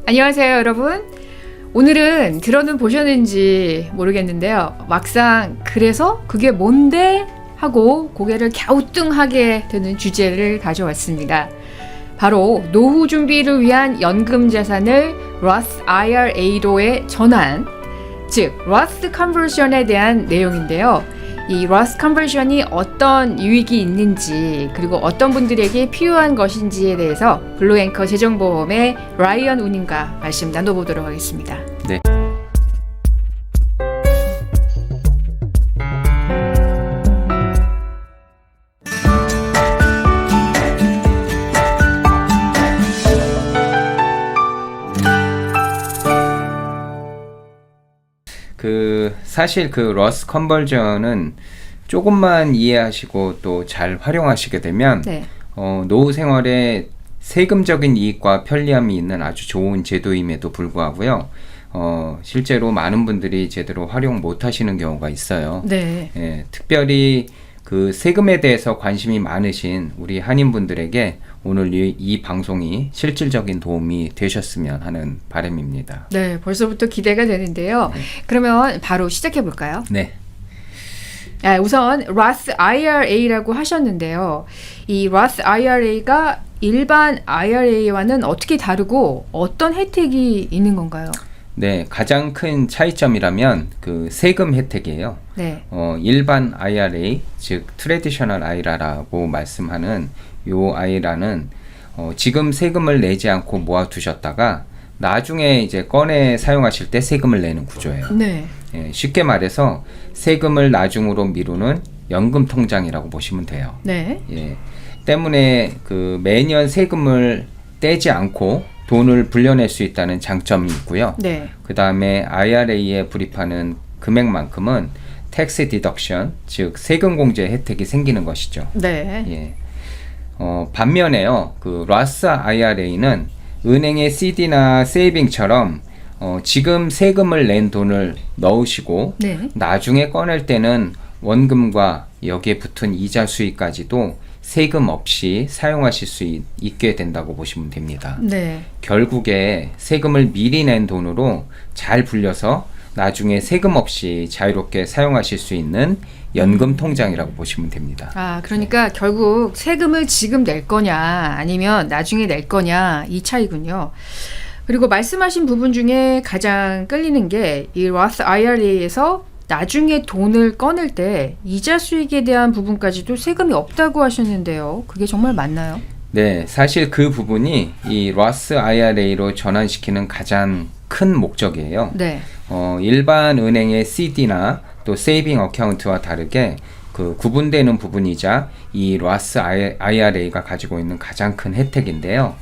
안녕하세요, 여러분. 오늘은 들어는 보셨는지 모르겠는데요. 막상 그래서 그게 뭔데? 하고 고개를 갸우뚱하게 되는 주제를 가져왔습니다. 바로 노후 준비를 위한 연금 자산을 Roth IRA로의 전환, 즉 Roth 컨버전에 대한 내용인데요. 이 Roth 컨버전이 어떤 유익이 있는지, 그리고 어떤 분들에게 필요한 것인지에 대해서 블루앵커 재정보험의 라이언 우님과 말씀 나눠보도록 하겠습니다. 네. 사실 러스 컨버전은 조금만 이해하시고 또 잘 활용하시게 되면 노후 생활에 세금적인 이익과 편리함이 있는 아주 좋은 제도임에도 불구하고요. 실제로 많은 분들이 제대로 활용 못 하시는 경우가 있어요. 네. 특별히 세금에 대해서 관심이 많으신 우리 한인분들에게 오늘 이 방송이 실질적인 도움이 되셨으면 하는 바람입니다. 네, 벌써부터 기대가 되는데요. 그러면 바로 시작해 볼까요? 네. 우선 Roth IRA라고 하셨는데요. 이 Roth IRA가 일반 IRA와는 어떻게 다르고 어떤 혜택이 있는 건가요? 네, 가장 큰 차이점이라면 세금 혜택이에요. 네. 일반 IRA, 즉 트래디셔널 IRA라고 말씀하는 요 IRA는 지금 세금을 내지 않고 모아두셨다가 나중에 이제 꺼내 사용하실 때 세금을 내는 구조예요. 네. 쉽게 말해서 세금을 나중으로 미루는 연금 통장이라고 보시면 돼요. 네. 때문에 매년 세금을 떼지 않고 돈을 불려낼 수 있다는 장점이 있고요. 네. 그 다음에 IRA에 불입하는 금액만큼은 tax deduction, 즉 세금 공제 혜택이 생기는 것이죠. 네. 반면에요, Roth IRA는 은행의 CD나 세이빙처럼 지금 세금을 낸 돈을 넣으시고 나중에 꺼낼 때는 원금과 여기에 붙은 이자 수익까지도 세금 없이 사용하실 수 있게 된다고 보시면 됩니다. 네. 결국에 세금을 미리 낸 돈으로 잘 불려서 나중에 세금 없이 자유롭게 사용하실 수 있는 연금 통장이라고 보시면 됩니다. 그러니까 결국 세금을 지금 낼 거냐 아니면 나중에 낼 거냐 이 차이군요. 그리고 말씀하신 부분 중에 가장 끌리는 게 이 Roth IRA에서 나중에 돈을 꺼낼 때 이자 수익에 대한 부분까지도 세금이 없다고 하셨는데요. 그게 정말 맞나요? 네, 사실 그 부분이 이 Roth IRA로 전환시키는 가장 큰 목적이에요. 네. 일반 은행의 CD나 또 세이빙 어카운트와 다르게 구분되는 부분이자 이 Roth IRA가 가지고 있는 가장 큰 혜택인데요.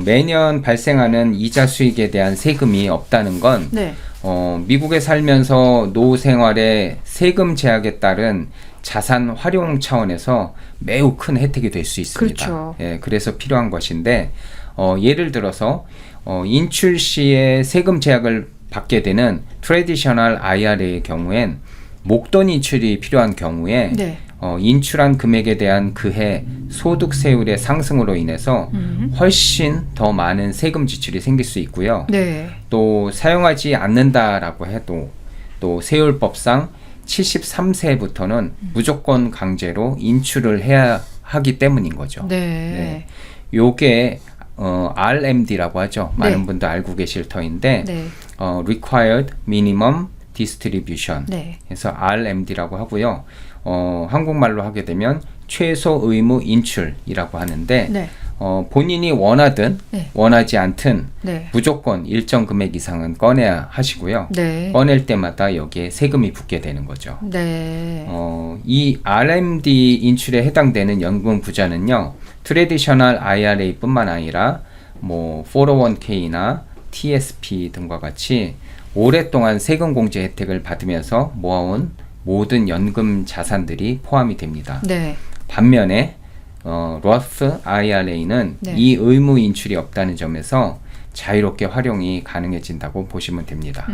매년 발생하는 이자 수익에 대한 세금이 없다는 건 미국에 살면서 노후 생활에 세금 제약에 따른 자산 활용 차원에서 매우 큰 혜택이 될 수 있습니다. 그렇죠. 그래서 필요한 것인데 예를 들어서 인출 시에 세금 제약을 받게 되는 트래디셔널 IRA의 경우엔 목돈 인출이 필요한 경우에 인출한 금액에 대한 그해 소득세율의 상승으로 인해서 훨씬 더 많은 세금 지출이 생길 수 있고요. 또 사용하지 않는다라고 해도 또 세율법상 73세부터는 무조건 강제로 인출을 해야 하기 때문인 거죠. 요게 RMD라고 하죠. 많은 분들 알고 계실 터인데 Required Minimum Distribution 그래서 RMD라고 하고요. 한국말로 하게 되면 최소 의무 인출이라고 하는데 본인이 원하든 원하지 않든 무조건 일정 금액 이상은 꺼내야 하시고요. 꺼낼 때마다 여기에 세금이 붙게 되는 거죠. 이 RMD 인출에 해당되는 연금 구자는요. 트래디셔널 IRA 뿐만 아니라 401k나 TSP 등과 같이 오랫동안 세금 공제 혜택을 받으면서 모아온 모든 연금 자산들이 포함이 됩니다. 반면에 Roth IRA는 이 의무 인출이 없다는 점에서 자유롭게 활용이 가능해진다고 보시면 됩니다.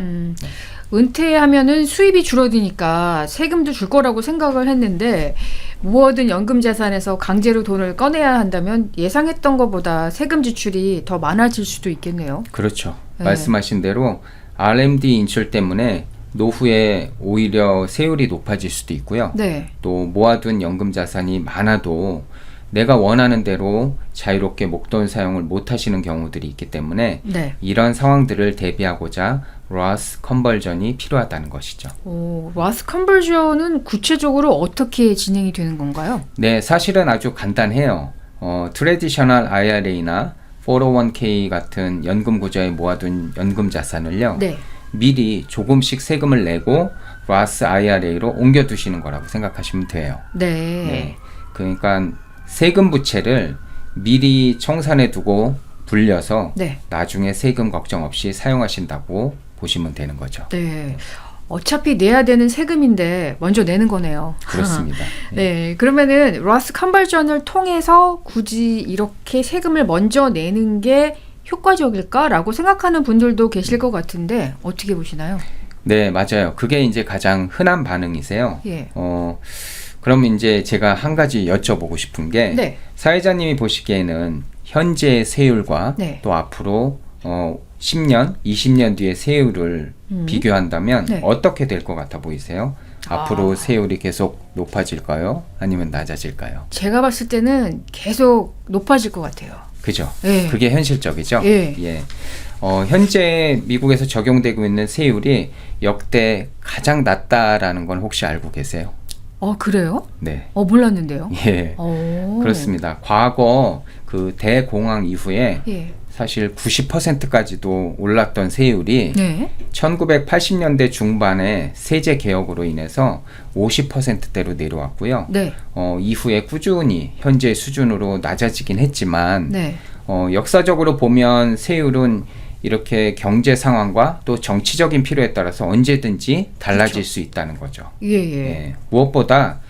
은퇴하면은 수입이 줄어드니까 세금도 줄 거라고 생각을 했는데 모아둔 연금 자산에서 강제로 돈을 꺼내야 한다면 예상했던 것보다 세금 지출이 더 많아질 수도 있겠네요. 그렇죠. 네. 말씀하신 대로 RMD 인출 때문에 노후에 오히려 세율이 높아질 수도 있고요. 네. 또 모아둔 연금 자산이 많아도 내가 원하는 대로 자유롭게 목돈 사용을 못 하시는 경우들이 있기 때문에 네. 이런 상황들을 대비하고자 로스 컨버전이 필요하다는 것이죠. 로스 컨버전은 구체적으로 어떻게 진행이 되는 건가요? 네, 사실은 아주 간단해요. 트래디셔널 IRA나 401k 같은 연금 구조에 모아둔 연금 자산을요. 네. 미리 조금씩 세금을 내고 로스 IRA로 옮겨두시는 거라고 생각하시면 돼요. 네. 그러니까 세금 부채를 미리 청산해 두고 불려서 네. 나중에 세금 걱정 없이 사용하신다고 보시면 되는 거죠. 네. 어차피 내야 되는 세금인데 먼저 내는 거네요. 그렇습니다. 네. 그러면은 로스 컨버전을 통해서 굳이 이렇게 세금을 먼저 내는 게 효과적일까라고 생각하는 분들도 계실 것 같은데 어떻게 보시나요? 네, 맞아요. 그게 이제 가장 흔한 반응이세요. 예. 그럼 이제 제가 한 가지 여쭤보고 싶은 게 네. 사회자님이 보시기에는 현재 세율과 네. 또 앞으로 10년, 20년 뒤의 세율을 비교한다면 네. 어떻게 될 것 같아 보이세요? 앞으로 세율이 계속 높아질까요? 아니면 낮아질까요? 제가 봤을 때는 계속 높아질 것 같아요. 그죠? 예. 그게 현실적이죠? 예. 현재 미국에서 적용되고 있는 세율이 역대 가장 낮다라는 건 혹시 알고 계세요? 그래요? 네. 몰랐는데요. 예. 그렇습니다. 과거 그 대공황 이후에 예. 사실 90%까지도 올랐던 세율이 네. 1980년대 중반에 세제 개혁으로 인해서 50%대로 내려왔고요. 네. 이후에 꾸준히 현재 수준으로 낮아지긴 했지만 네. 역사적으로 보면 세율은 이렇게 경제 상황과 또 정치적인 필요에 따라서 언제든지 달라질 그렇죠. 수 있다는 거죠. 예. 무엇보다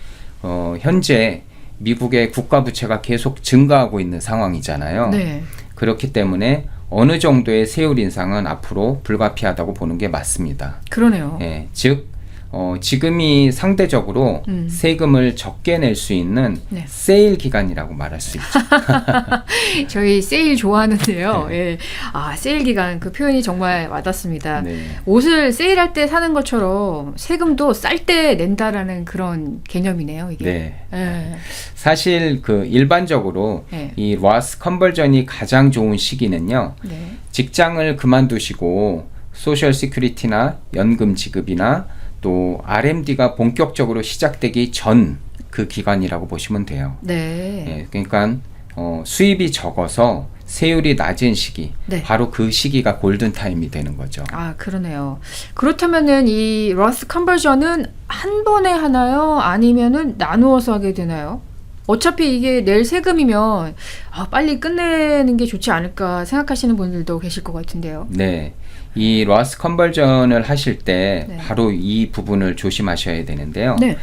현재 미국의 국가 부채가 계속 증가하고 있는 상황이잖아요. 네. 그렇기 때문에 어느 정도의 세율 인상은 앞으로 불가피하다고 보는 게 맞습니다. 그러네요. 즉 지금이 상대적으로 세금을 적게 낼 수 있는 네. 세일 기간이라고 말할 수 있죠. 저희 세일 좋아하는데요. 네. 예. 세일 기간 그 표현이 정말 와닿습니다. 네. 옷을 세일할 때 사는 것처럼 세금도 쌀 때 낸다라는 그런 개념이네요, 이게. 네. 예. 사실 그 일반적으로 네. 이 로스 컨버전이 가장 좋은 시기는요. 네. 직장을 그만두시고 소셜 시큐리티나 연금 지급이나 또 RMD가 본격적으로 시작되기 전 그 기간이라고 보시면 돼요. 네. 그러니까 수입이 적어서 세율이 낮은 시기, 네. 바로 그 시기가 골든 타임이 되는 거죠. 그러네요. 그렇다면은 이 로스 컨버전은 한 번에 하나요? 아니면은 나누어서 하게 되나요? 어차피 이게 낼 세금이면 빨리 끝내는 게 좋지 않을까 생각하시는 분들도 계실 것 같은데요. 네. 이 로스 컨버전을 하실 때 네. 바로 이 부분을 조심하셔야 되는데요. 네.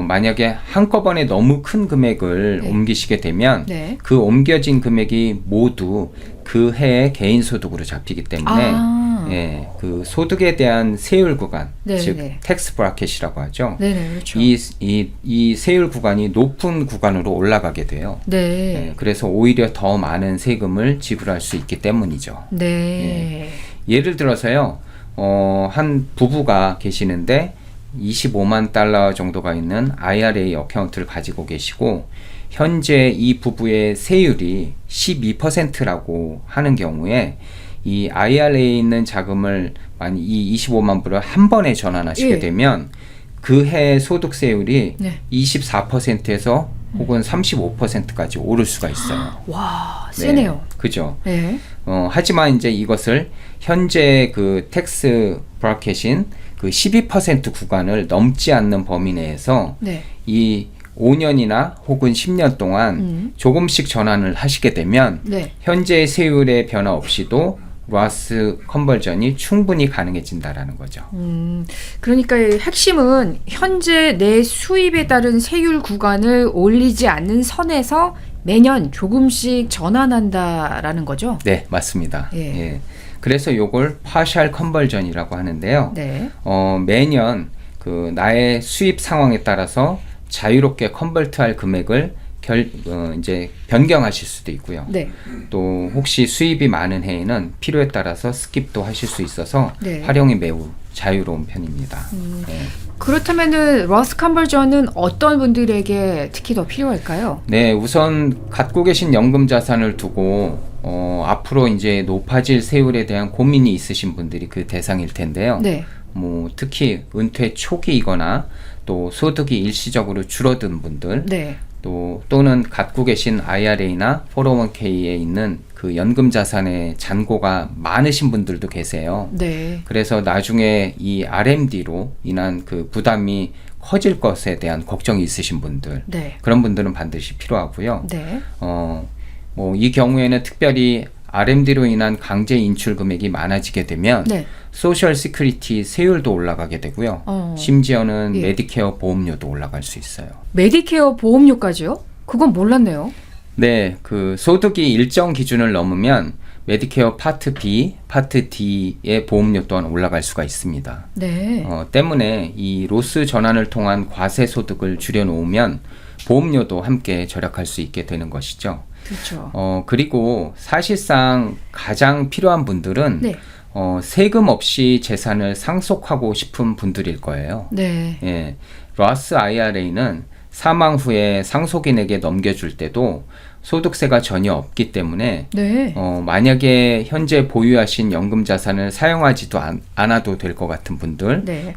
만약에 한꺼번에 너무 큰 금액을 네. 옮기시게 되면 네. 그 옮겨진 금액이 모두 그 해의 개인 소득으로 잡히기 때문에 그 소득에 대한 세율 구간, 네, 즉 네. 텍스 브라켓이라고 하죠. 네네, 그렇죠. 이 세율 구간이 높은 구간으로 올라가게 돼요. 네. 그래서 오히려 더 많은 세금을 지불할 수 있기 때문이죠. 네. 예를 들어서요, 한 부부가 계시는데 25만 달러 정도가 있는 IRA 어카운트를 가지고 계시고 현재 이 부부의 세율이 12%라고 하는 경우에 이 IRA에 있는 자금을 만약 이 25만 불을 한 번에 전환하시게 예. 되면 그 해 소득세율이 네. 24%에서 혹은 35%까지 오를 수가 있어요. 와, 세네요. 네, 그죠? 네. 하지만 이제 이것을 현재 그 텍스 브라켓인 그 12% 구간을 넘지 않는 범위 내에서 네. 이 5년이나 혹은 10년 동안 조금씩 전환을 하시게 되면 네. 현재의 세율의 변화 없이도 로스 컨버전이 충분히 가능해진다라는 거죠. 그러니까 이 핵심은 현재 내 수입에 따른 세율 구간을 올리지 않는 선에서 매년 조금씩 전환한다라는 거죠? 네, 맞습니다. 예. 예. 그래서 요걸 partial conversion이라고 하는데요. 네. 매년 그 나의 수입 상황에 따라서 자유롭게 컨버트할 금액을 이제 변경하실 수도 있고요. 네. 또 혹시 수입이 많은 해에는 필요에 따라서 스킵도 하실 수 있어서 네. 활용이 매우 자유로운 편입니다. 네. 그렇다면은 러스 컨버전은 어떤 분들에게 특히 더 필요할까요? 네, 우선 갖고 계신 연금 자산을 두고 앞으로 이제 높아질 세율에 대한 고민이 있으신 분들이 그 대상일 텐데요. 네. 뭐 특히 은퇴 초기이거나 또 소득이 일시적으로 줄어든 분들, 네. 또는 갖고 계신 IRA나 401k에 있는 그 연금 자산의 잔고가 많으신 분들도 계세요. 네. 그래서 나중에 이 RMD로 인한 그 부담이 커질 것에 대한 걱정이 있으신 분들, 네. 그런 분들은 반드시 필요하고요. 네. 뭐 이 경우에는 특별히 RMD로 인한 강제 인출 금액이 많아지게 되면 네. 소셜 시큐리티 세율도 올라가게 되고요. 심지어는 예. 메디케어 보험료도 올라갈 수 있어요. 메디케어 보험료까지요? 그건 몰랐네요. 네, 그 소득이 일정 기준을 넘으면 메디케어 파트 B, 파트 D의 보험료 또한 올라갈 수가 있습니다. 네. 때문에 이 로스 전환을 통한 과세 소득을 줄여놓으면 보험료도 함께 절약할 수 있게 되는 것이죠. 그렇죠. 그리고 사실상 가장 필요한 분들은 네. 세금 없이 재산을 상속하고 싶은 분들일 거예요. 네. 예, 로스 IRA는 사망 후에 상속인에게 넘겨줄 때도 소득세가 전혀 없기 때문에 네. 만약에 현재 보유하신 연금 자산을 사용하지도 않아도 될 것 같은 분들, 네.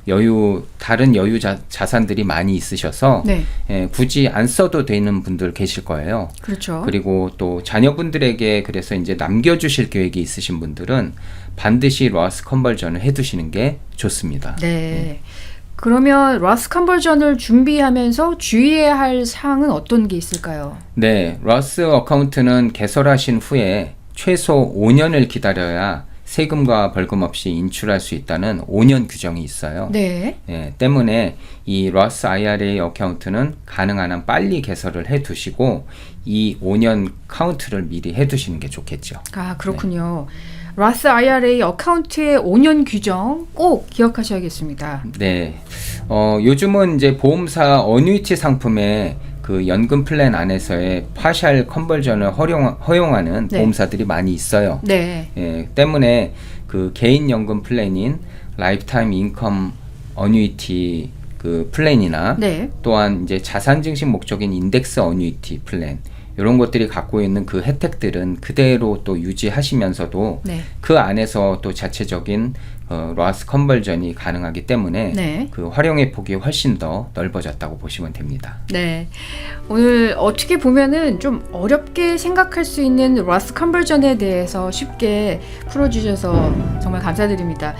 다른 여유 자산들이 많이 있으셔서 네. 굳이 안 써도 되는 분들 계실 거예요. 그렇죠. 그리고 또 자녀분들에게 그래서 이제 남겨주실 계획이 있으신 분들은 반드시 로스 컨버전을 해두시는 게 좋습니다. 네. 그러면 러스 컨버전을 준비하면서 주의해야 할 사항은 어떤 게 있을까요? 네, 로스 어카운트는 개설하신 후에 최소 5년을 기다려야 세금과 벌금 없이 인출할 수 있다는 5년 규정이 있어요. 네. 예, 때문에 이 로스 IRA 어카운트는 가능한 한 빨리 개설을 해두시고 이 5년 카운트를 미리 해두시는 게 좋겠죠. 아, 그렇군요. 러스 IRA 어카운트의 5년 규정 꼭 기억하셔야겠습니다. 네, 요즘은 이제 보험사 어뉴이티 상품에 그 연금 플랜 안에서의 파셜 컨버전을 허용하는 네. 보험사들이 많이 있어요. 네. 예, 때문에 그 개인 연금 플랜인 라이프타임 인컴 어뉴이티 그 플랜이나 네. 또한 이제 자산 증식 목적인 인덱스 어뉴이티 플랜 이런 것들이 갖고 있는 그 혜택들은 그대로 또 유지하시면서도 네. 그 안에서 또 자체적인 로스 컨버전이 가능하기 때문에 네. 그 활용의 폭이 훨씬 더 넓어졌다고 보시면 됩니다. 네. 오늘 어떻게 보면은 좀 어렵게 생각할 수 있는 러스 컨버전에 대해서 쉽게 풀어주셔서 정말 감사드립니다.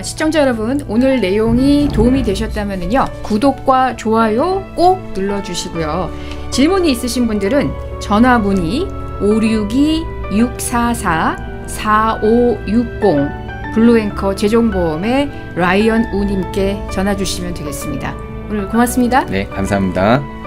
시청자 여러분, 오늘 내용이 도움이 되셨다면요, 구독과 좋아요 꼭 눌러주시고요. 질문이 있으신 분들은 전화 문의 562-644-4560 블루앵커 재종보험의 라이언 우님께 전화 주시면 되겠습니다. 오늘 고맙습니다. 네, 감사합니다.